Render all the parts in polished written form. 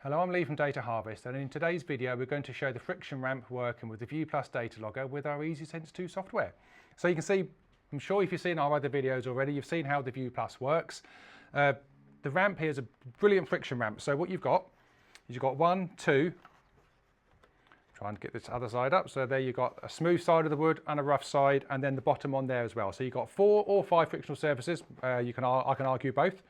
Hello, I'm Lee from Data Harvest, and in today's video we're going to show the friction ramp working with the View Plus data logger with our EasySense2 software. So you can see, I'm sure if you've seen our other videos already, you've seen how the View Plus works. The ramp here is a brilliant friction ramp. So what you've got is you've got one, two, try and get this other side up. So there you've got a smooth side of the wood and a rough side, and then the bottom on there as well. So you've got 4 or 5 frictional surfaces. I can argue both.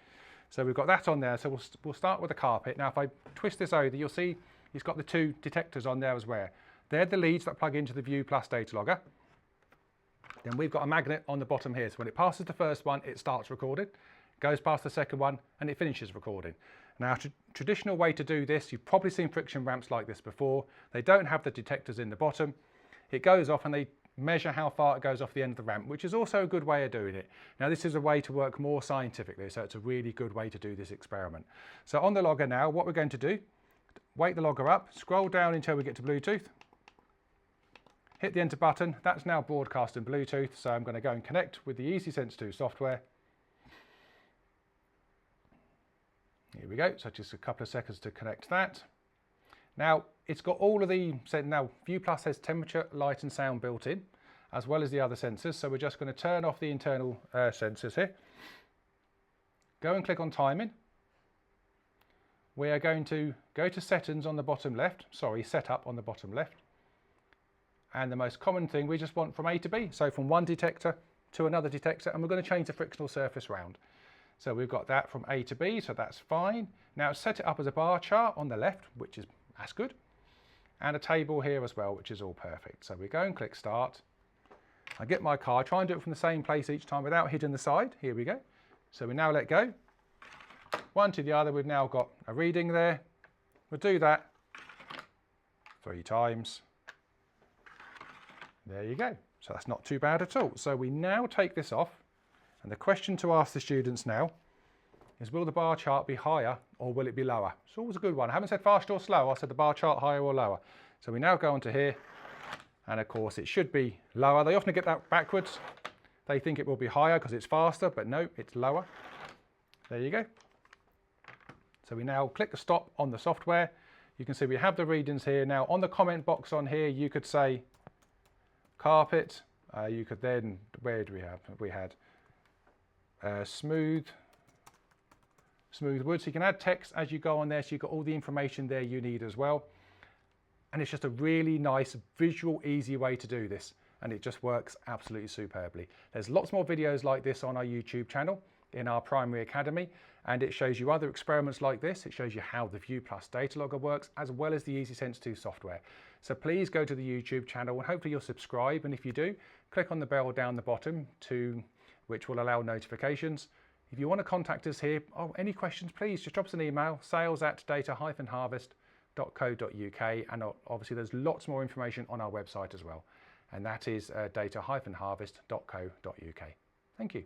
So we've got that on there. So we'll start with the carpet. Now if I twist this over, you'll see it's got the 2 detectors on there as well. They're the leads that plug into the View Plus data logger. Then we've got a magnet on the bottom here. So when it passes the first one, it starts recording, goes past the second one, and it finishes recording. Now, traditional way to do this, you've probably seen friction ramps like this before. They don't have the detectors in the bottom. It goes off and they measure how far it goes off the end of the ramp, which is also a good way of doing it. Now, this is a way to work more scientifically, so it's a really good way to do this experiment. So on the logger now, what we're going to do, wake the logger up, scroll down until we get to Bluetooth, hit the enter button. That's now broadcasting Bluetooth, so I'm going to go and connect with the EasySense2 software. Here we go, so just a couple of seconds to connect that. Now, it's got all of the, now View Plus has temperature, light and sound built in, as well as the other sensors. So we're just going to turn off the internal sensors here. Go and click on timing. We are going to go to settings on the bottom left, setup on the bottom left. And the most common thing, we just want from A to B. So from one detector to another detector, and we're going to change the frictional surface round. So we've got that from A to B, so that's fine. Now set it up as a bar chart on the left, that's good. And a table here as well, which is all perfect. So we go and click start. I get my card, try and do it from the same place each time without hitting the side. Here we go. So we now let go. One to the other, we've now got a reading there. We'll do that 3 times. There you go. So that's not too bad at all. So we now take this off. And the question to ask the students now is, will the bar chart be higher or will it be lower? It's always a good one. I haven't said fast or slow, I said the bar chart higher or lower. So we now go onto here, and of course it should be lower. They often get that backwards. They think it will be higher because it's faster, but no, it's lower. There you go. So we now click the stop on the software. You can see we have the readings here. Now on the comment box on here, you could say carpet. You could then, where do we have? We had smooth wood, so you can add text as you go on there, so you've got all the information there you need as well. And it's just a really nice visual, easy way to do this, and it just works absolutely superbly. There's lots more videos like this on our YouTube channel in our Primary Academy, and it shows you other experiments like this. It shows you how the View Plus data logger works, as well as the EasySense2 software. So please go to the YouTube channel and hopefully you'll subscribe, and if you do, click on the bell down the bottom which will allow notifications. If you want to contact us here, any questions, please just drop us an email, sales@data-harvest.co.uk, and obviously there's lots more information on our website as well, and that is data-harvest.co.uk. Thank you.